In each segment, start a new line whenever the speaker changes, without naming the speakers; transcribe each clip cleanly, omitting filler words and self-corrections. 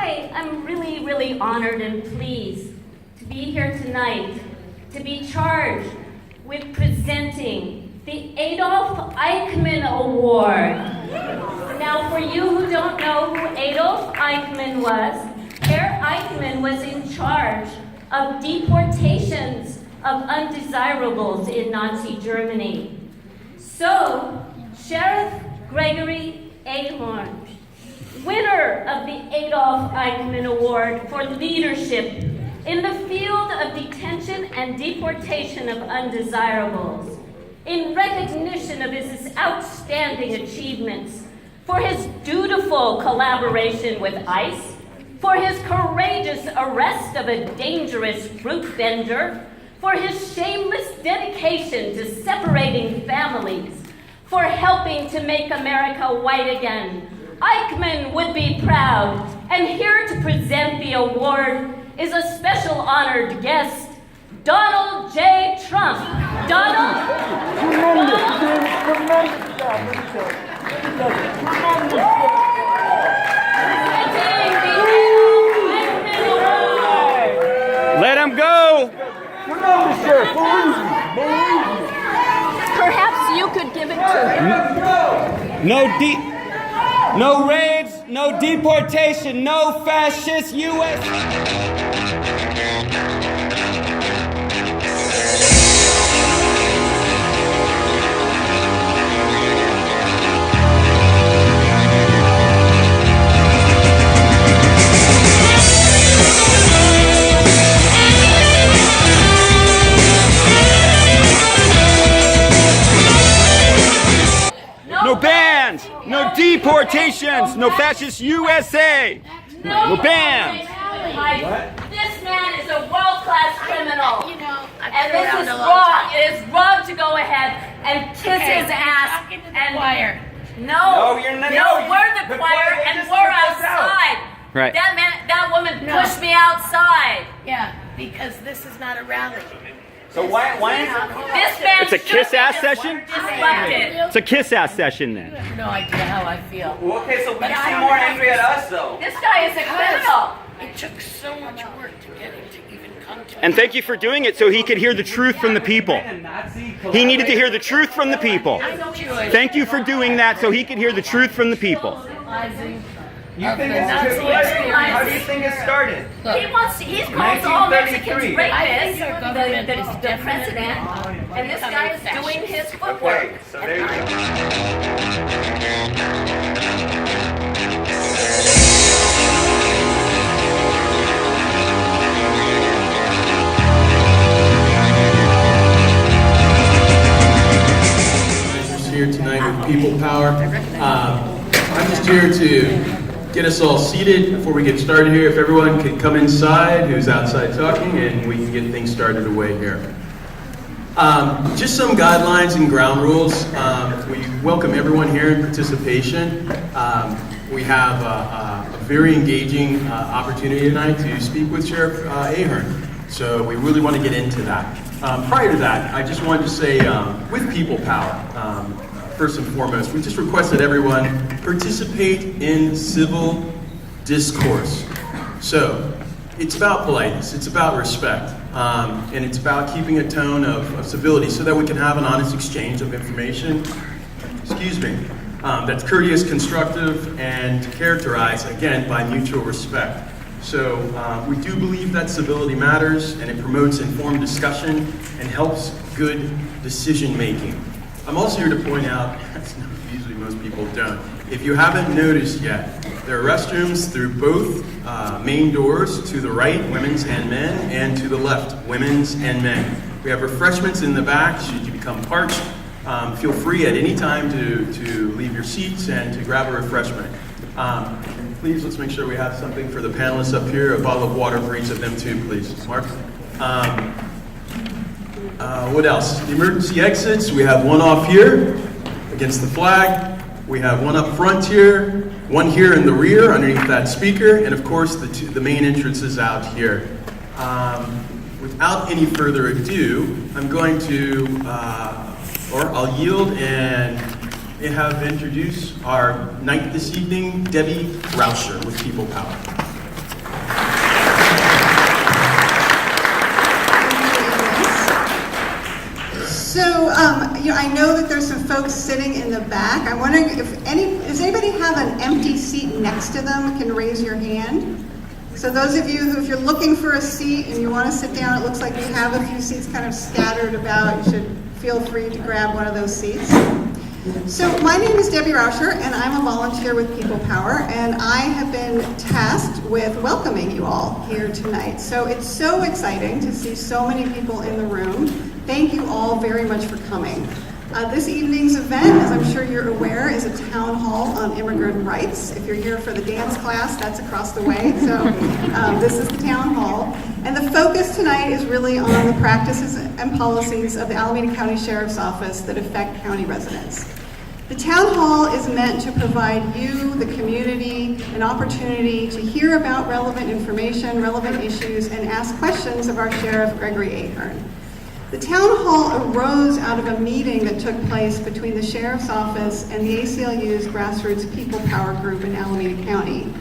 I'm really, really honored and pleased to be here tonight to be charged with presenting the Adolf Eichmann Award. Now, for you who don't know who Adolf Eichmann was, Herr Eichmann was in charge of deportations of undesirables in Nazi Germany. So, Sheriff Gregory Ahern, winner of the Adolf Eichmann Award for leadership in the field of detention and deportation of undesirables, in recognition of his outstanding achievements, for his dutiful collaboration with ICE, for his courageous arrest of a dangerous fruit vendor, for his shameless dedication to separating families, for helping to make America white again. Eichmann would be proud, and here to present the award is a special honored guest, Donald J. Trump. Donald?
Let him go!
Perhaps you could give it to him.
No raids, no deportation, no fascist U.S. No bans, no deportations, no fascist USA, no bans.
This man is a world-class criminal, and this is wrong. It is wrong to go ahead and kiss his ass. And no,
you're not.
No, we're the choir, and we're outside.
Right.
That woman pushed me outside.
Yeah, because this is not a rally.
So why?
This man
It's a kiss-ass session?
Disruptive.
It's a kiss-ass session then.
You have no idea how I feel.
Well, okay, so we
But I
seem
don't
more
have
angry
to-
at us, though.
This guy is a criminal.
It took so much work to get him to even come to
And thank you for doing it so he could hear the truth from the people. He needed to hear the truth from the people. Thank you for doing that so he could hear the truth from the people.
You think it's too late? How do you think it started?
He's called all Mexicans
1933.
rapists,
our government is
the
definitely
president, and this guy is doing his footwork.
Okay, so there you go.
Here tonight with People Power. I'm just here to get us all seated before we get started here. If everyone could come inside, who's outside talking, and we can get things started away here. Just some guidelines and ground rules. We welcome everyone here in participation. We have a very engaging opportunity tonight to speak with Sheriff Ahern. So we really want to get into that. Prior to that, I just wanted to say, with People Power, first and foremost, we just request that everyone participate in civil discourse. So, it's about politeness, it's about respect, and it's about keeping a tone of civility so that we can have an honest exchange of information, that's courteous, constructive, and characterized, again, by mutual respect. So we do believe that civility matters, and it promotes informed discussion and helps good decision making. I'm also here to point out, as usually most people don't, if you haven't noticed yet, there are restrooms through both main doors, to the right, women's and men, and to the left, women's and men. We have refreshments in the back should you become parched. Feel free at any time to leave your seats and to grab a refreshment. Please, let's make sure we have something for the panelists up here. A bottle of water for each of them too, please. Mark? What else? The emergency exits, we have one off here against the flag. We have one up front here, one here in the rear underneath that speaker, and of course the main entrances out here. Without any further ado, I'm going to, I'll yield and have introduce our night this evening, Debbie Rauscher with People Power.
I know that there's some folks sitting in the back. I'm wondering does anybody have an empty seat next to them? Can raise your hand. So those of you who, if you're looking for a seat and you want to sit down, it looks like we have a few seats kind of scattered about. You should feel free to grab one of those seats. So my name is Debbie Rauscher, and I'm a volunteer with People Power, and I have been tasked with welcoming you all here tonight. So it's so exciting to see so many people in the room. Thank you all very much for coming. This evening's event, as I'm sure you're aware, is a town hall on immigrant rights. If you're here for the dance class, that's across the way. So this is the town hall. And the focus tonight is really on the practices and policies of the Alameda County Sheriff's Office that affect county residents. The town hall is meant to provide you, the community, an opportunity to hear about relevant information, relevant issues, and ask questions of our Sheriff Gregory Ahern. The town hall arose out of a meeting that took place between the Sheriff's Office and the ACLU's grassroots People Power group in Alameda County.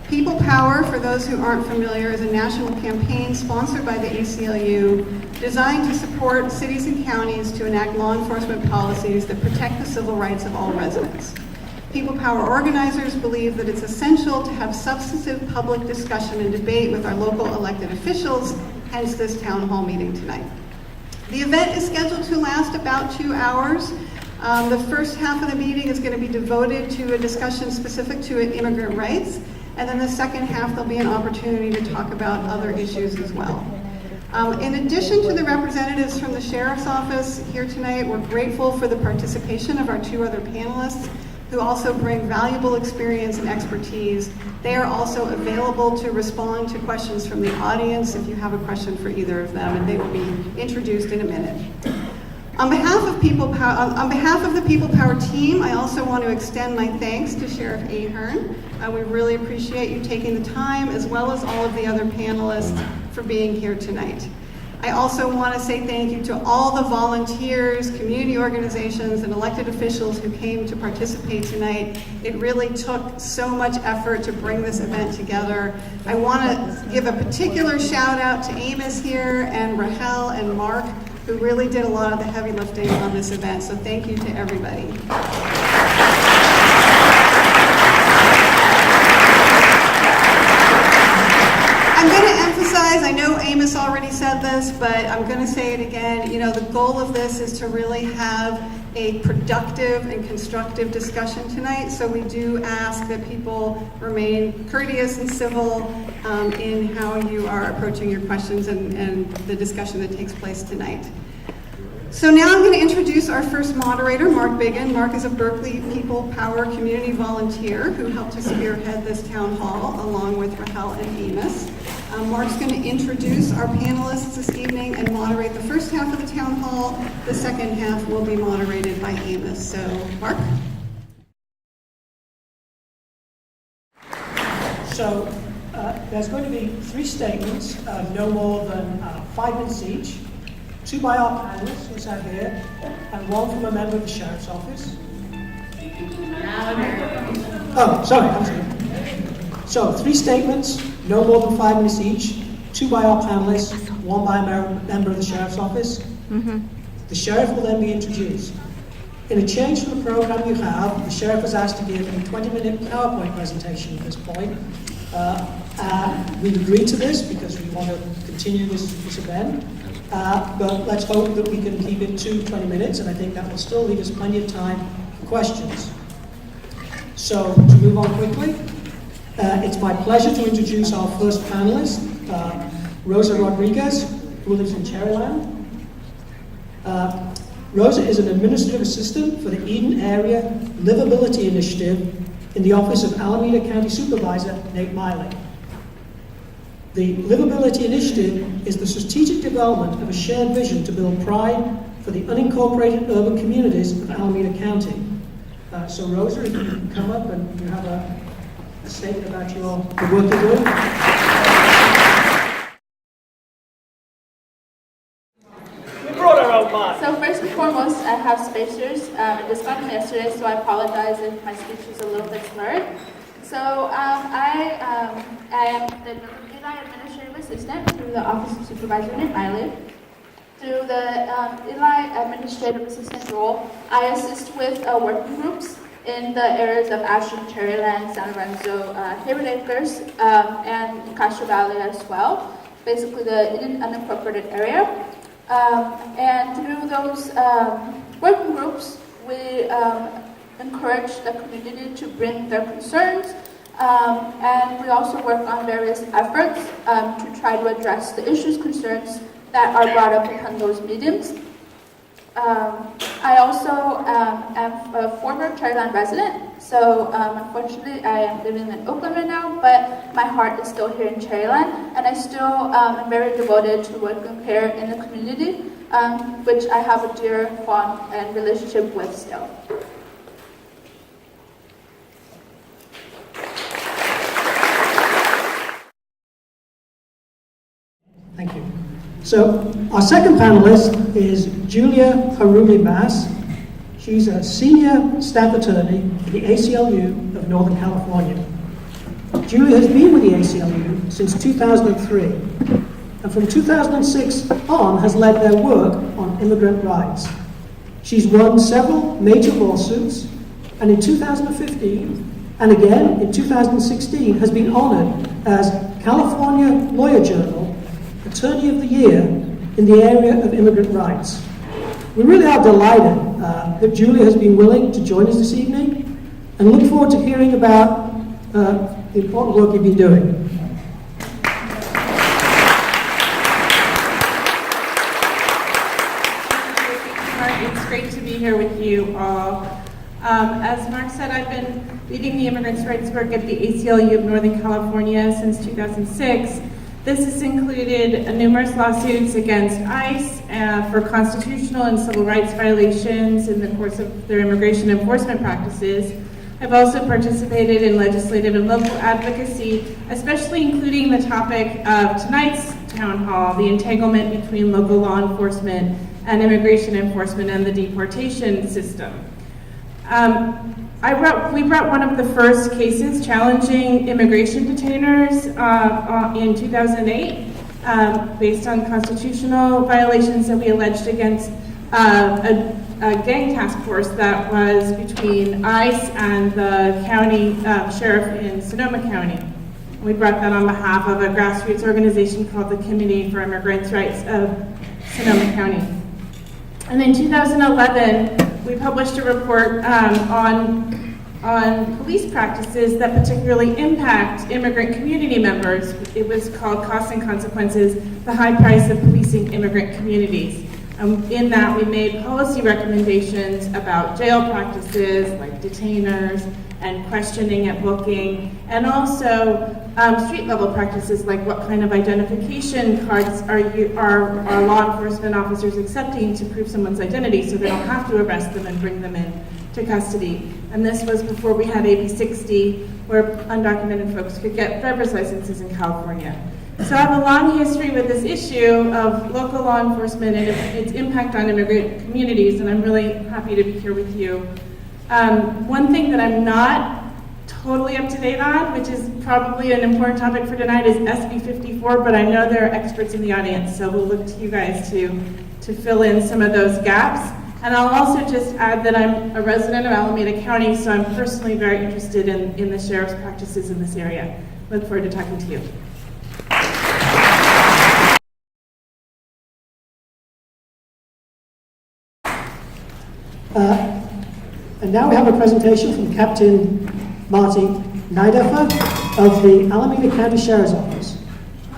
People Power, for those who aren't familiar, is a national campaign sponsored by the ACLU designed to support cities and counties to enact law enforcement policies that protect the civil rights of all residents. People Power organizers believe that it's essential to have substantive public discussion and debate with our local elected officials, hence this town hall meeting tonight. The event is scheduled to last about 2 hours. The first half of the meeting is going to be devoted to a discussion specific to immigrant rights, and then the second half there'll be an opportunity to talk about other issues as well. In addition to the representatives from the Sheriff's Office here tonight, we're grateful for the participation of our 2 other panelists who also bring valuable experience and expertise. They are also available to respond to questions from the audience if you have a question for either of them, and they will be introduced in a minute. On behalf of the People Power team, I also want to extend my thanks to Sheriff Ahern. We really appreciate you taking the time, as well as all of the other panelists, for being here tonight. I also want to say thank you to all the volunteers, community organizations, and elected officials who came to participate tonight. It really took so much effort to bring this event together. I want to give a particular shout out to Amos here, and Rahel and Mark, who really did a lot of the heavy lifting on this event. So thank you to everybody. I'm going to emphasize, I know Amos already said this, but I'm going to say it again. The goal of this is to really have a productive and constructive discussion tonight. So we do ask that people remain courteous and civil in how you are approaching your questions and the discussion that takes place tonight. So now I'm going to introduce our first moderator, Mark Biggin. Mark is a Berkeley People Power community volunteer who helped to spearhead this town hall along with Rahel and Amos. Mark's going to introduce our panelists this evening and moderate the first half of the town hall. The second half will be moderated by Amos. So, Mark?
So there's going to be 3 statements, no more than 5 minutes each. 2 by our panelists, which are here, and 1 from a member of the Sheriff's Office. Oh, sorry, I'm sorry. So 3 statements, no more than 5 minutes each. 2 by our panelists, 1 by a member of the Sheriff's Office. The Sheriff will then be introduced. In a change from the program you have, the Sheriff was asked to give a 20-minute PowerPoint presentation at this point. We've agreed to this because we want to continue this event. But let's hope that we can keep it to 20 minutes, and I think that will still leave us plenty of time for questions. So, to move on quickly, it's my pleasure to introduce our first panelist, Rosa Rodriguez, who lives in Cherryland. Rosa is an administrative assistant for the Eden Area Livability Initiative in the office of Alameda County Supervisor Nate Miley. The Livability Initiative is the strategic development of a shared vision to build pride for the unincorporated urban communities of Alameda County. So Rosa, if you can come up and you have a statement about the work you're doing.
We brought our own mic.
So first and foremost, I have spacers. This happened yesterday, so I apologize if my speech is a little bit slurred. So I am the administrative assistant through the Office of Supervisor Nate Miley. Through the Eli administrative assistant role, I assist with working groups in the areas of Ashland, Cherryland, San Lorenzo, Hayward Acres, and Castro Valley as well, basically the unincorporated area. And through those working groups, we encourage the community to bring their concerns, and we also work on various efforts to try to address the issues, concerns that are brought up upon those meetings. I also am a former Cherryland resident, so unfortunately I am living in Oakland right now, but my heart is still here in Cherryland, and I still am very devoted to working here in the community, which I have a dear, fond, and relationship with still.
Thank you. So our second panelist is Julia Haruli-Bass. She's a senior staff attorney for the ACLU of Northern California. Julia has been with the ACLU since 2003, and from 2006 on has led their work on immigrant rights. She's won several major lawsuits, and in 2015, and again in 2016, has been honored as California Lawyer Journal Attorney of the Year in the area of immigrant rights. We really are delighted that Julia has been willing to join us this evening, and look forward to hearing about the important work you've been doing.
It's great to be here with you all. As Mark said, I've been leading the immigrants' rights work at the ACLU of Northern California since 2006. This has included numerous lawsuits against ICE for constitutional and civil rights violations in the course of their immigration enforcement practices. I've also participated in legislative and local advocacy, especially including the topic of tonight's town hall, the entanglement between local law enforcement and immigration enforcement and the deportation system. We brought one of the first cases challenging immigration detainers in 2008 based on constitutional violations that we alleged against a gang task force that was between ICE and the county sheriff in Sonoma County. We brought that on behalf of a grassroots organization called the Committee for Immigrants' Rights of Sonoma County. And in 2011, we published a report on police practices that particularly impact immigrant community members. It was called Costs and Consequences, the High Price of Policing Immigrant Communities. In that, we made policy recommendations about jail practices like detainers and questioning at booking, and also street-level practices like what kind of identification cards are law enforcement officers accepting to prove someone's identity so they don't have to arrest them and bring them in to custody. And this was before we had AB 60, where undocumented folks could get driver's licenses in California. So I have a long history with this issue of local law enforcement and its impact on immigrant communities, and I'm really happy to be here with you. One thing that I'm not totally up to date on, which is probably an important topic for tonight, is SB 54, but I know there are experts in the audience, so we'll look to you guys to fill in some of those gaps. And I'll also just add that I'm a resident of Alameda County, so I'm personally very interested in the sheriff's practices in this area. Look forward to talking to you.
And now we have a presentation from Captain Marty Niedeffer of the Alameda County Sheriff's Office.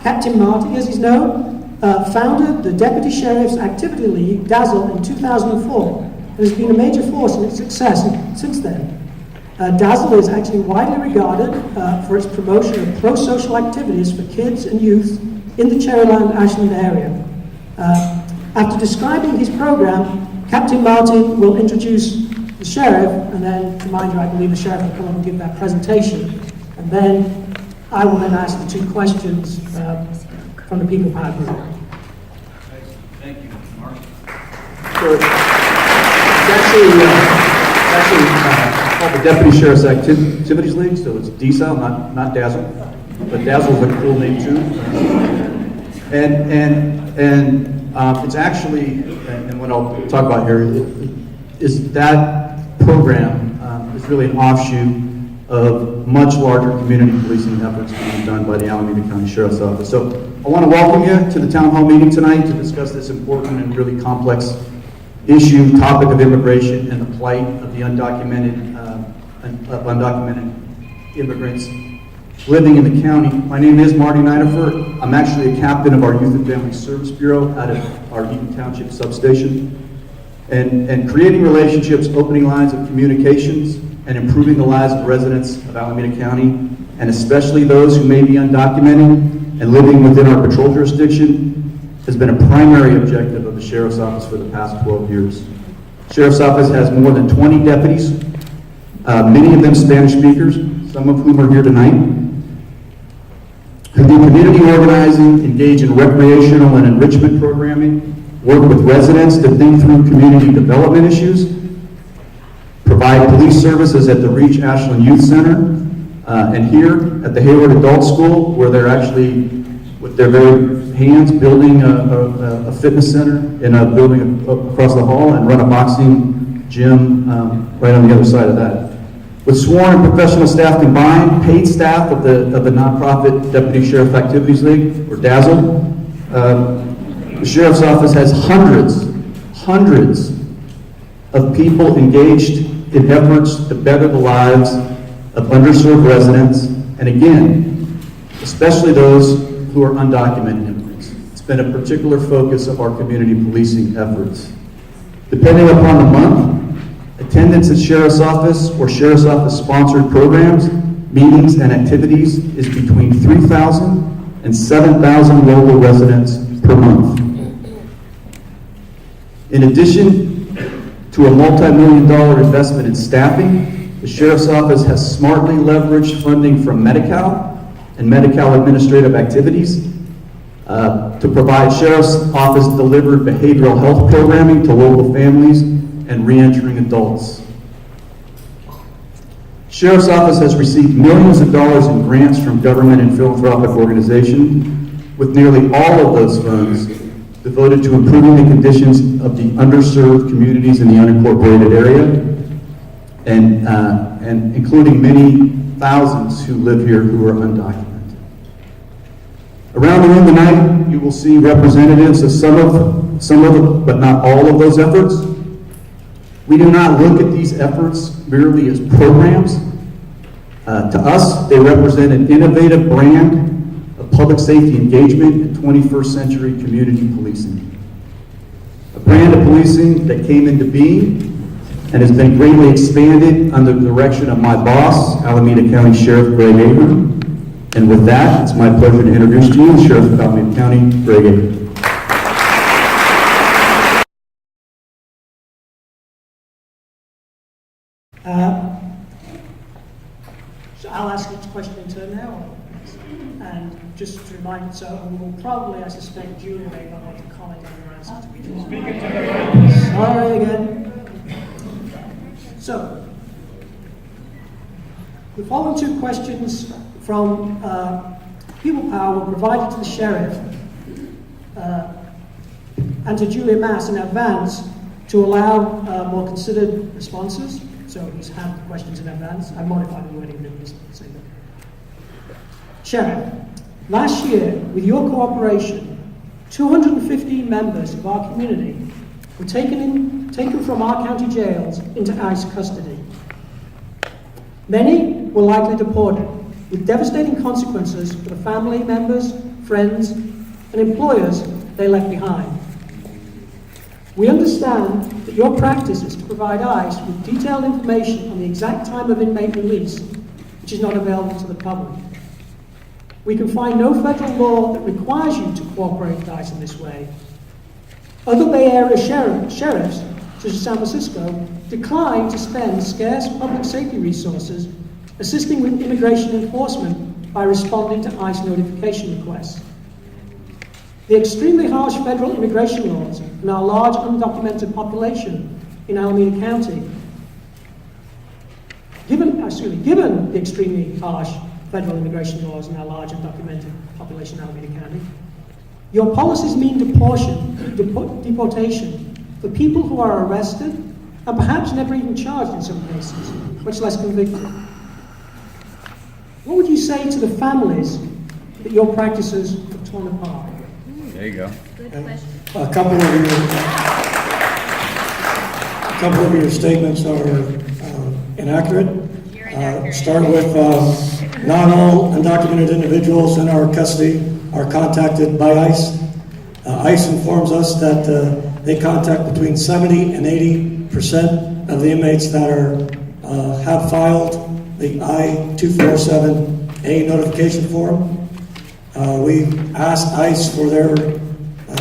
Captain Marty, as he's known, founded the Deputy Sheriff's Activity League, DAZZLE, in 2004, and has been a major force in its success since then. DAZZLE is actually widely regarded for its promotion of pro-social activities for kids and youth in the Cherryland-Ashland area. After describing his program, Captain Martin will introduce the sheriff, and then, reminder, I believe the sheriff will come up and give that presentation, and then I will then ask the two questions from the People Power group.
Thank you, Mark. So it's actually called the Deputy Sheriff's Activities League, so it's DSAL, not DAZZLE, but DAZZLE is a cool name too. And It's actually, and what I'll talk about here, is that program is really an offshoot of much larger community policing efforts being done by the Alameda County Sheriff's Office. So I want to welcome you to the town hall meeting tonight to discuss this important and really complex topic of immigration and the plight of the undocumented immigrants living in the county. My name is Marty Niederfer. I'm actually a captain of our Youth and Family Service Bureau out of our Eaton Township substation. And creating relationships, opening lines of communications, and improving the lives of residents of Alameda County, and especially those who may be undocumented and living within our patrol jurisdiction, has been a primary objective of the Sheriff's Office for the past 12 years. The Sheriff's Office has more than 20 deputies, many of them Spanish speakers, some of whom are here tonight, who do community organizing, engage in recreational and enrichment programming, work with residents to think through community development issues, provide police services at the Reach Ashland Youth Center, and here at the Hayward Adult School, where they're actually, with their very hands, building a fitness center in a building across the hall, and run a boxing gym right on the other side of that. With sworn and professional staff combined, paid staff of the nonprofit Deputy Sheriff Activities League, or DAZZLE, the Sheriff's Office has hundreds of people engaged in efforts to better the lives of underserved residents, and again, especially those who are undocumented immigrants. It's been a particular focus of our community policing efforts. Depending upon the month, attendance at Sheriff's Office or Sheriff's Office sponsored programs, meetings, and activities is between 3,000 and 7,000 local residents per month. In addition to a multi-million-dollar investment in staffing, the Sheriff's Office has smartly leveraged funding from Medi-Cal and Medi-Cal administrative activities to provide Sheriff's Office delivered behavioral health programming to local families and re-entering adults. Sheriff's Office has received millions of dollars in grants from government and philanthropic organizations, with nearly all of those funds devoted to improving the conditions of the underserved communities in the unincorporated area, and including many thousands who live here who are undocumented. Around the room tonight, you will see representatives of some of, but not all of those efforts. We do not look at these efforts merely as programs. To us, they represent an innovative brand of public safety engagement in 21st century community policing. A brand of policing that came into being and has been greatly expanded under the direction of my boss, Alameda County Sheriff Greg Ahern. And with that, it's my pleasure to introduce to you the Sheriff of Alameda County, Greg Ahern.
So I'll ask each question in turn now. And just to remind, so we will probably, I suspect, Julia may not want to comment on your answers to each. Sorry again. So, the following two questions from People Power were provided to the Sheriff and to Julia Mass in advance to allow more considered responses. So he's had the questions in advance. I modified the wording a bit to say that. Sheriff, last year, with your cooperation, 215 members of our community were taken from our county jails into ICE custody. Many were likely deported, with devastating consequences for the family members, friends, and employers they left behind. We understand that your practice is to provide ICE with detailed information on the exact time of inmate release, which is not available to the public. We can find no federal law that requires you to cooperate with ICE in this way. Other Bay Area sheriffs, such as San Francisco, decline to spend scarce public safety resources assisting with immigration enforcement by responding to ICE notification requests. The extremely harsh federal immigration laws and our large undocumented population in Alameda County, given the extremely harsh federal immigration laws and our large undocumented population in Alameda County, Your policies mean deportation for people who are arrested and perhaps never even charged in some cases, much less convicted. What would you say to the families that your practices have torn apart?
There you go.
A couple of your statements are inaccurate. Start with not all undocumented individuals in our custody are contacted by ICE. ICE informs us that they contact between 70 and 80% of the inmates that have filed the I-247A notification form. We asked ICE for their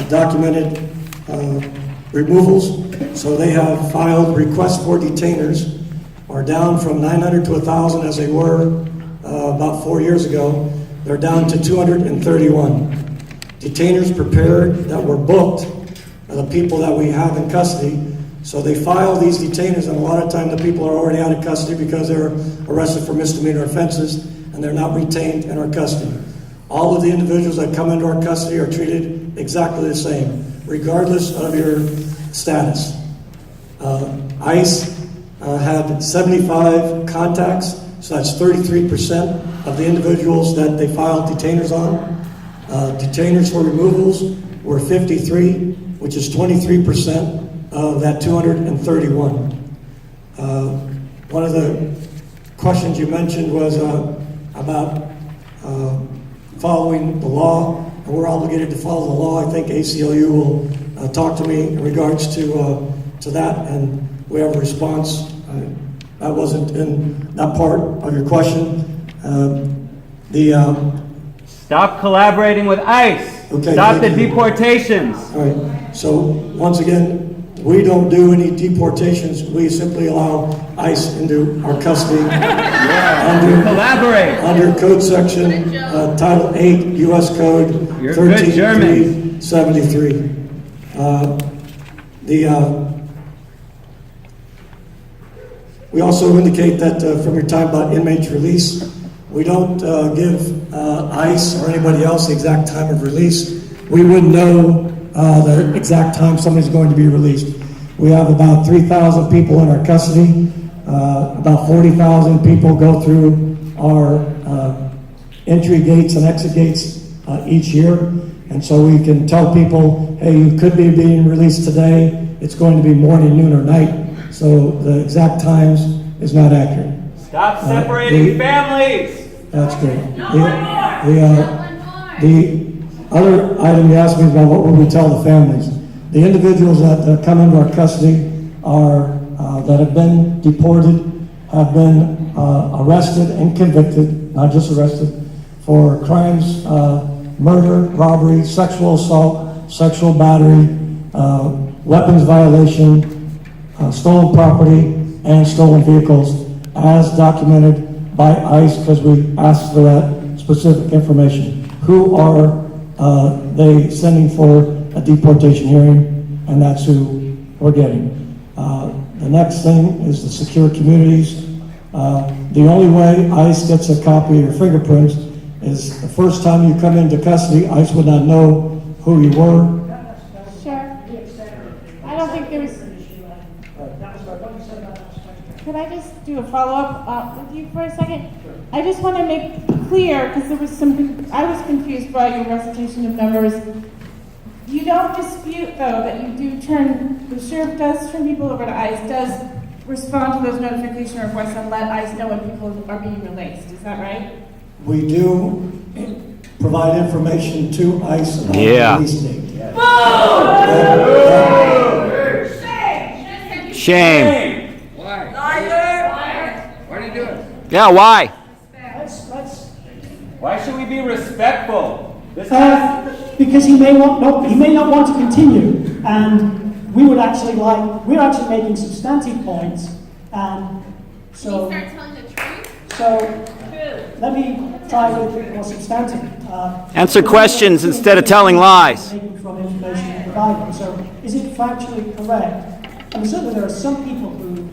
documented removals, so they have filed requests for detainers, are down from 900 to 1,000 as they were about 4 years ago. They're down to 231. Detainers prepared that were booked are the people that we have in custody. So they file these detainers, and a lot of times the people are already out of custody because they're arrested for misdemeanor offenses, and they're not retained in our custody. All of the individuals that come into our custody are treated exactly the same, regardless of your status. ICE had 75 contacts, so that's 33% of the individuals that they filed detainers on. Detainers for removals were 53, which is 23% of that 231. One of the questions you mentioned was about following the law, and we're obligated to follow the law. I think ACLU will talk to me in regards to that, and we have a response. That wasn't in that part of your question.
Stop collaborating with ICE.
Okay,
Stop the
thank you.
deportations.
All right. So once again, we don't do any deportations. We simply allow ICE into our custody.
Collaborate.
Under Code Section Title 8 U.S. Code 13373. We also indicate that from your time about inmates release, we don't give ICE or anybody else the exact time of release. We wouldn't know the exact time somebody's going to be released. We have about 3,000 people in our custody. About 40,000 people go through our entry gates and exit gates each year. And so we can tell people, hey, you could be being released today. It's going to be morning, noon, or night. So the exact times is not accurate.
Stop separating families.
That's great. The other item you asked me about, what would we tell the families? The individuals that come into our custody are that have been deported, have been arrested and convicted, not just arrested, for crimes, murder, robbery, sexual assault, sexual battery, weapons violation, stolen property, and stolen vehicles, as documented by ICE, because we asked for that specific information. Who are they sending for a deportation hearing? And that's who we're getting. The next thing is the secure communities. The only way ICE gets a copy of your fingerprints is the first time you come into custody, ICE would not know who you were.
Sure. I don't think there was. Could I just do a follow-up with you for a second? I just want to make clear, because there was I was confused by your recitation of numbers. You don't dispute, though, that you do the sheriff does turn people over to ICE, does respond to those notification requests and let ICE know when people are being released. Is that right?
We do provide information to ICE about the release date.
Shame.
Why? Liar! Why do you do it?
Yeah, why?
Why should we be respectful?
Because he may not want to continue, and we're actually making substantive points, and so.
Can you start telling the truth?
So let me try with more substantive.
Answer questions instead of telling lies.
From information provided. So is it factually correct? I mean, certainly there are some people who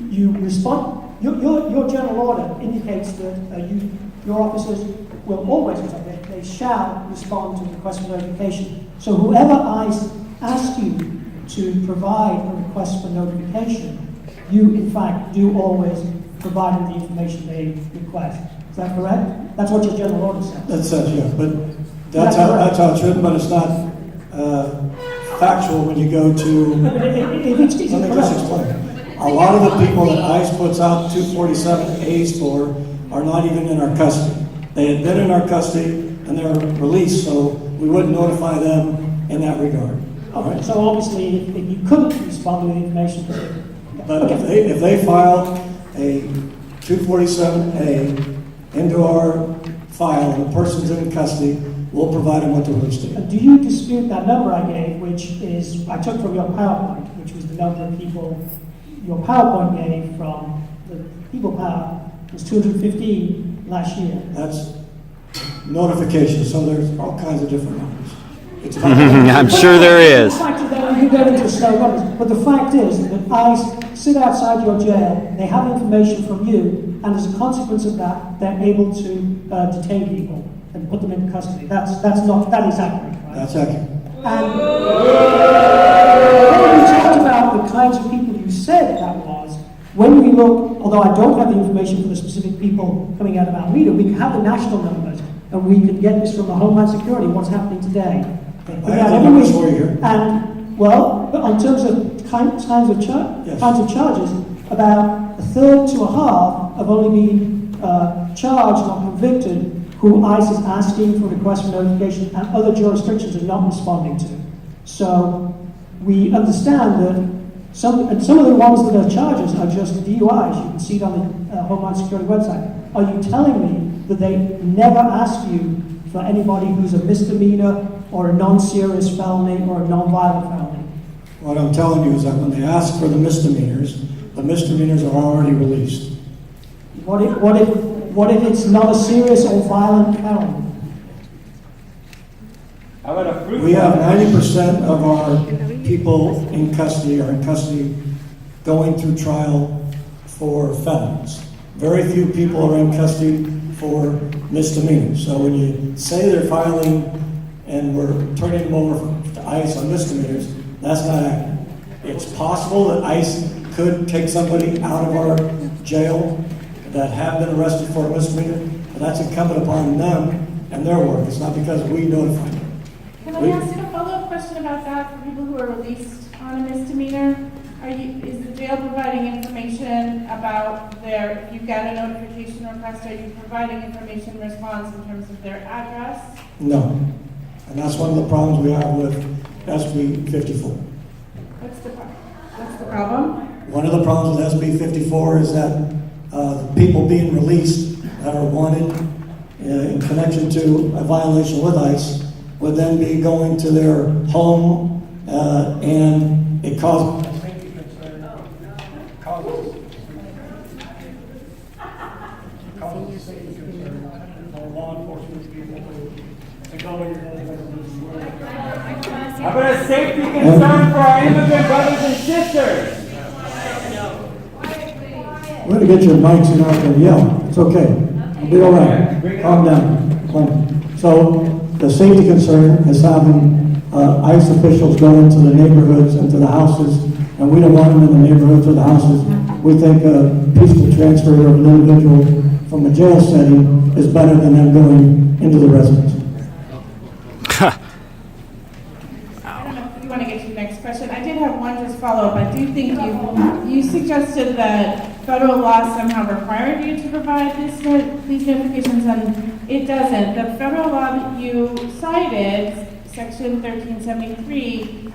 you respond. Your general order indicates that your officers will always respond. They they shall respond to request for notification. So whoever ICE asks you to provide a request for notification, you in fact do always provide them the information they request. Is that correct? That's what your general order says.
That says, yeah, but that's how it's written, but it's not factual when you go to,
If it's
let me just explain. A lot of the people that ICE puts out 247As for are not even in our custody. They had been in our custody and they're released, so we wouldn't notify them in that regard. All right?
So obviously, if you couldn't respond to the information,
But if they file a 247A into our file and the person's in custody, we'll provide them with the release date.
do you dispute that number I gave, which is, I took from your PowerPoint, which was the number of people your PowerPoint gave from the People Power, was 215 last year.
That's notification, so there's all kinds of different numbers. It's
I'm sure there is.
The fact is that you get into slow numbers, but the fact is that ICE sit outside your jail, they have information from you, and as a consequence of that, they're able to detain people and put them in custody. That is accurate, right?
That's accurate.
And when you talked about the kinds of people you said that was, when we look, although I don't have the information for the specific people coming out of Alameda, we have the national numbers, and we can get this from the Homeland Security, what's happening today.
I have the numbers for you here.
And, well, but in terms of kinds of charges, about a third to a half have only been charged or convicted who ICE is asking for requests for notification and other jurisdictions are not responding to. So we understand that some of the ones that are charges are just DUIs. You can see it on the Homeland Security website. Are you telling me that they never ask you for anybody who's a misdemeanor or a non-serious felony or a non-violent felony?
What I'm telling you is that when they ask for the misdemeanors are already released.
What if it's not a serious or violent felony?
We have 90% of our people in custody are in custody going through trial for felons. Very few people are in custody for misdemeanors. So when you say they're filing and we're turning them over to ICE on misdemeanors, that's not accurate. It's possible that ICE could take somebody out of our jail that have been arrested for a misdemeanor, but that's incumbent upon them and their work. It's not because we notify them.
Can I ask you a follow-up question about that for people who are released on a misdemeanor? Is the jail providing information about if you get a notification request, are you providing information in response in terms of their address?
No. And that's one of the problems we have with SB 54.
What's the problem?
One of the problems with SB 54 is that the people being released that are wanted in connection to a violation with ICE would then be going to their home and it causes
law enforcement people to go in there. How about a safety concern for our immigrant brothers and sisters?
we're going to get your mics and not going to yell. It's okay. It'll be all right. Calm down. Calm. So the safety concern is having ICE officials go into the neighborhoods and to the houses, and we don't want them in the neighborhoods or the houses. We think a peaceful transfer of an individual from a jail setting is better than them going into the residence.
I don't know if you want to get to the next question. I did have one just follow-up. I do think you suggested that federal law somehow required you to provide these notifications, and it doesn't. The federal law that you cited, Section 1373,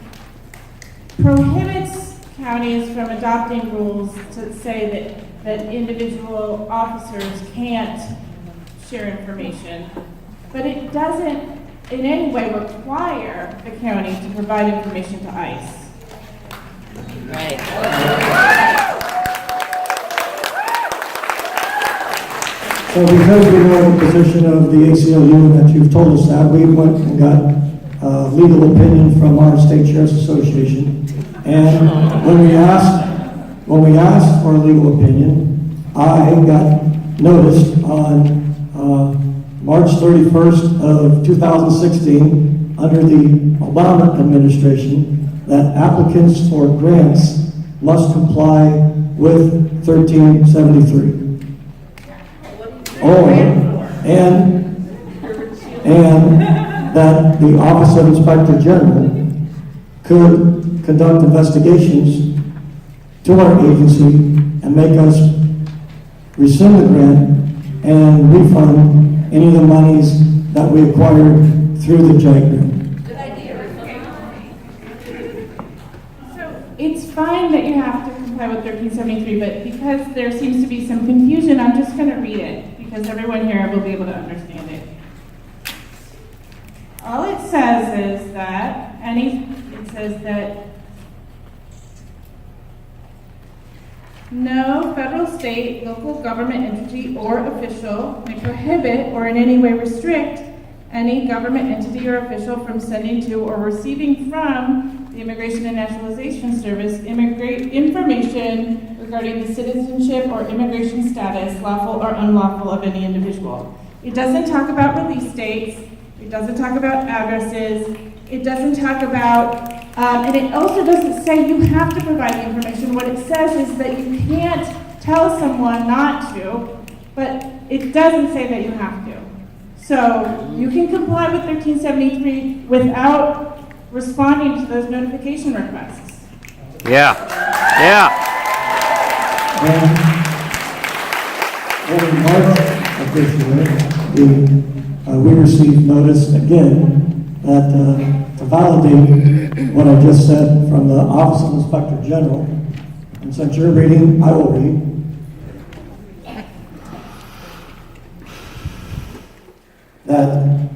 prohibits counties from adopting rules to say that individual officers can't share information, but it doesn't in any way require the county to provide information to ICE.
Right.
So because we know the position of the ACLU that you've told us that, we went and got legal opinion from our State Sheriff's Association. And when we asked for a legal opinion, I got noticed on March 31st of 2016, under the Obama administration, that applicants for grants must comply with 1373. And that the Office of Inspector General could conduct investigations to our agency and make us rescind the grant and refund any of the monies that we acquired through the JAG grant.
Good idea. So it's fine that you have to comply with 1373, but because there seems to be some confusion, I'm just going to read it because everyone here will be able to understand it. All it says is that no federal, state, local government entity or official may prohibit or in any way restrict any government entity or official from sending to or receiving from the Immigration and Naturalization Service information regarding the citizenship or immigration status, lawful or unlawful, of any individual. It doesn't talk about release dates. It doesn't talk about addresses. It doesn't talk about, and it also doesn't say you have to provide the information. What it says is that you can't tell someone not to, but it doesn't say that you have to. So you can comply with 1373 without responding to those notification requests.
Yeah.
And in March of this year, we received notice again that to validate what I just said from the Office of Inspector General, and since you're reading, I will read. That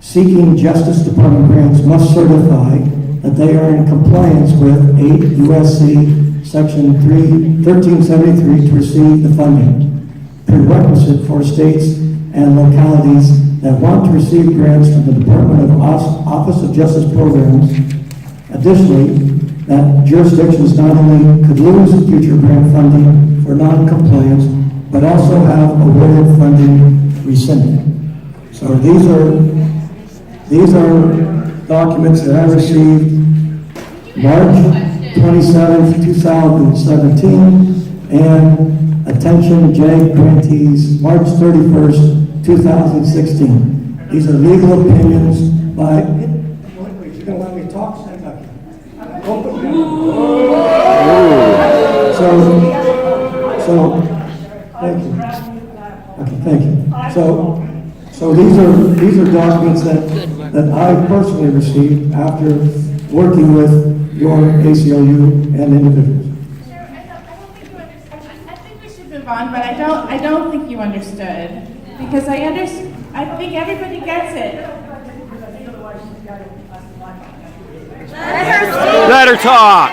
seeking Justice Department grants must certify that they are in compliance with 8 U.S.C. Section 1373 to receive the funding. Prerequisite for states and localities that want to receive grants from the Department of Office of Justice Programs. Additionally, that jurisdictions not only could lose future grant funding for non-compliance, but also have awarded funding rescinded. So these are documents that I received March 27th, 2017, and attention JAG grantees March 31st, 2016. These are legal opinions by... Wait, you're going to let me talk? So, thank you. Okay, thank you. So these are documents that I personally received after working with your ACLU and individuals.
Sure, I don't think you understood. I think we should move on, but I don't think you understood because I think everybody gets it.
Let her talk.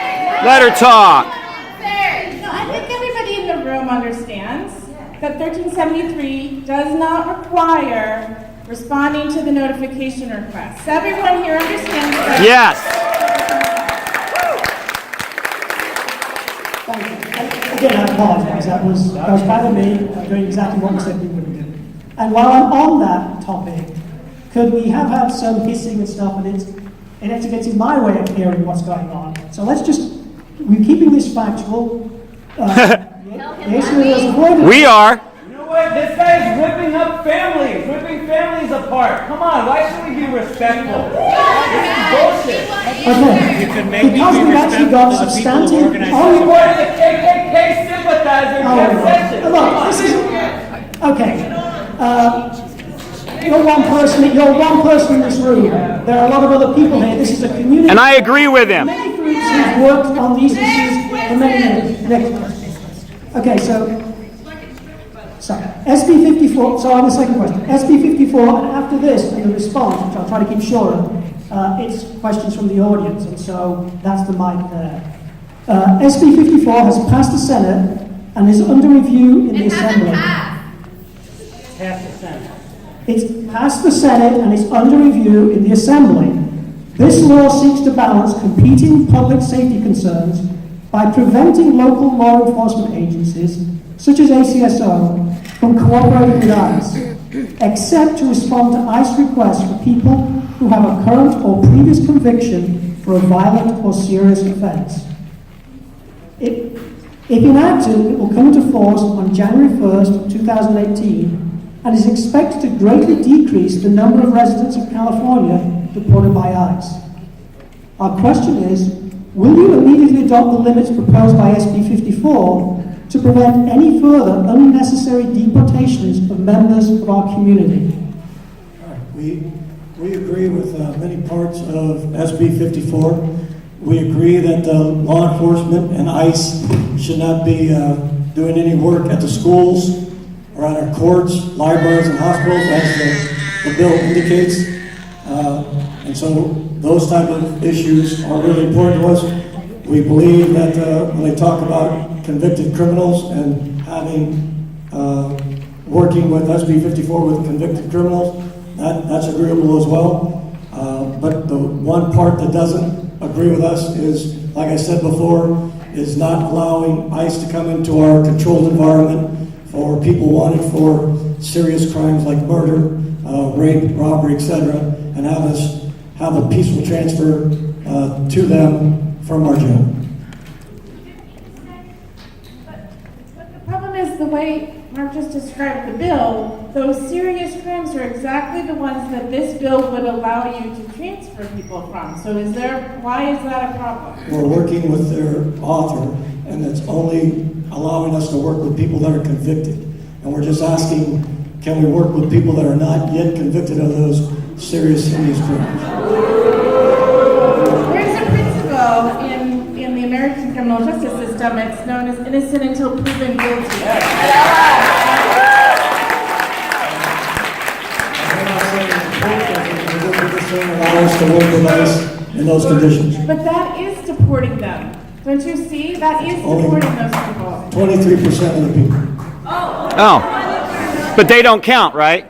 No, I think everybody in the room understands that 1373 does not require responding to the notification requests. Everyone here understands that?
Yes.
Again, I apologize. That was bad of me doing exactly what we said we wouldn't do. And while I'm on that topic, could we have had some hissing and stuff, and it actually gets in my way of hearing what's going on. So we're keeping this factual.
We are.
You know what? This guy's ripping up families, ripping families apart. Come on, why should we be respectful? This is bullshit.
Okay.
You can make
Because we've actually got substantive.
You were the KKK sympathizer in Jeff Sessions.
Look, this is okay. You're one person in this room. There are a lot of other people here. This is a community.
And I agree with him.
Many groups who've worked on these issues for many years. Next question. Okay, so SB 54. So on the second question, SB 54, and after this, in the response, which I'll try to keep short of, it's questions from the audience, and so that's the mic there. SB 54 has passed the Senate and is under review in the Assembly. It's passed the Senate and is under review in the Assembly. This law seeks to balance competing public safety concerns by preventing local law enforcement agencies, such as ACSO, from cooperating with ICE. except to respond to ICE requests for people who have a current or previous conviction for a violent or serious offence. If enacted, it will come into force on January 1st, 2018, and is expected to greatly decrease the number of residents of California deported by ICE. Our question is, will you immediately adopt the limits proposed by SB 54 to prevent any further unnecessary deportations of members of our community?
We agree with many parts of SB 54. We agree that law enforcement and ICE should not be doing any work at the schools or at our courts, libraries, and hospitals, as the bill indicates. And so those type of issues are really important to us. We believe that when they talk about convicted criminals and having working with SB 54 with convicted criminals, that's agreeable as well. But the one part that doesn't agree with us is, like I said before, is not allowing ICE to come into our controlled environment for people wanted for serious crimes like murder, rape, robbery, etc., and have us have a peaceful transfer to them from our jail.
But the problem is the way Mark just described the bill, those serious crimes are exactly the ones that this bill would allow you to transfer people from. So why is that a problem?
We're working with their author, and it's only allowing us to work with people that are convicted. And we're just asking, can we work with people that are not yet convicted of those serious crimes?
There's a principle in the American criminal justice system. It's known as innocent until proven guilty.
Allow us to work with ICE in those conditions.
But that is deporting them. Don't you see? That is deporting those people.
23% of the people.
Oh. But they don't count, right?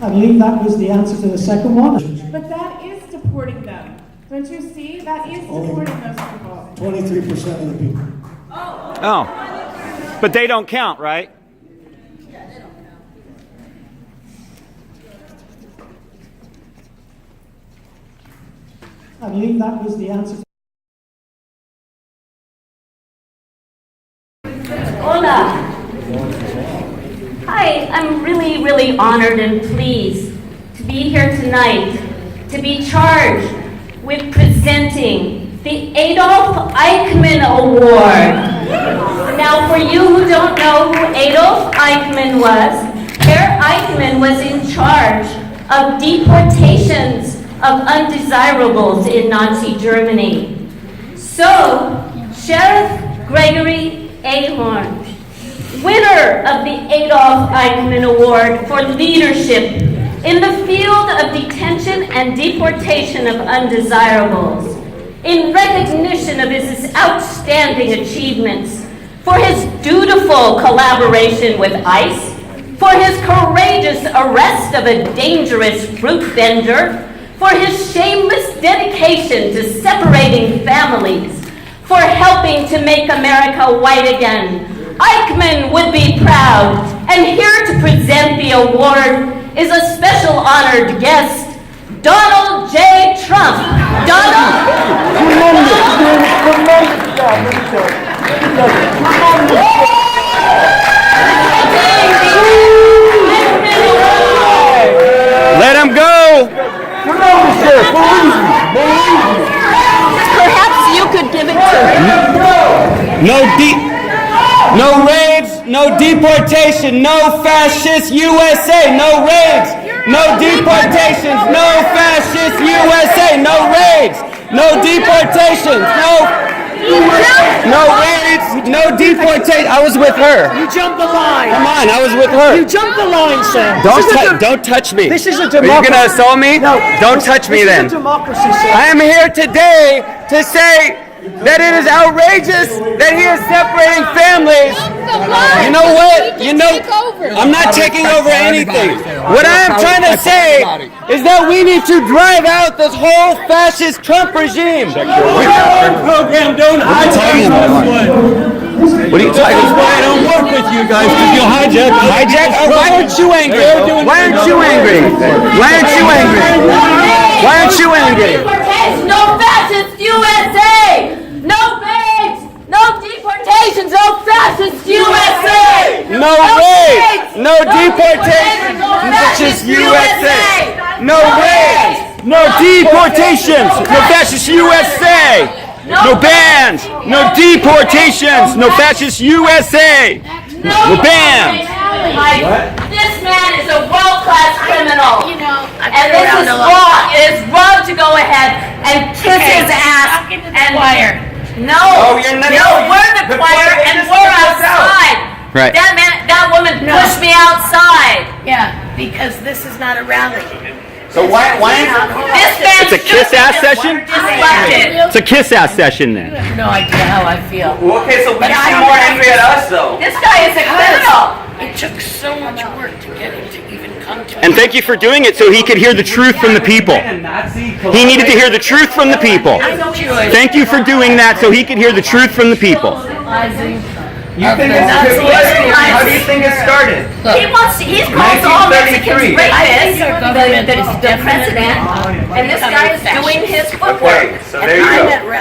I believe that was the answer to the second one.
But that is deporting them. Don't you see? That is deporting those people.
23% of the people.
Oh. But they don't count, right?
I believe that was the answer.
Hola. Hi, I'm really, really honored and pleased to be here tonight to be charged with presenting the Adolf Eichmann Award. Now, for you who don't know who Adolf Eichmann was, Herr Eichmann was in charge of deportations of undesirables in Nazi Germany. So, Sheriff Gregory Ahern, winner of the Adolf Eichmann Award for leadership in the field of detention and deportation of undesirables, in recognition of his outstanding achievements, for his dutiful collaboration with ICE, for his courageous arrest of a dangerous fruit vendor, for his shameless dedication to separating families, for helping to make America white again. Eichmann would be proud, and here to present the award is a special honored guest, Donald J. Trump. Donald?
Let him go!
Perhaps you could give it to him.
No raids, no deportation, no fascist USA, no raids, no deportations, no fascist USA, no raids, no deportations, no raids, no deportation. I was with her.
You jumped the line.
Come on, I was with her.
You jumped the line, sir.
Don't touch me.
This is a
Are
democracy.
you going to assault me?
No.
Don't touch me then.
This is a democracy, sir.
I am here today to say that it is outrageous that he is separating families. You know what? I'm not taking over anything. What I am trying to say is that we need to drive out this whole fascist Trump regime.
Program, don't hijack this one.
What are you talking about?
Why I don't work with you guys, because you'll hijack.
Why aren't you angry? Why aren't you angry? Why aren't you angry? Why aren't you angry?
No fascist USA! No raids! No deportations! No fascist USA!
No raids! No deportations! Fascist USA! No raids! No deportations! No fascist USA! No bans! No deportations! No fascist USA! No bans!
This man is a world-class criminal. And this is wrong. It is wrong to go ahead and kiss his ass and No, we're the choir and we're outside.
Right.
That woman pushed me outside.
Yeah, because this is not a rally.
So why
This man
it's a kiss-ass session?
disruptive.
It's a kiss-ass session then.
You have no idea how I feel.
Okay, so
But I seem more angry
at us though.
This guy is a criminal.
It took so much work to get him to even come to
And thank you for doing it so he could hear the truth from the people. He needed to hear the truth from the people. Thank you for doing that so he could hear the truth from the people.
You think it's how do you think it started?
He's called all Mexicans rapists, the president, and this guy is doing his footwork.
So there you go.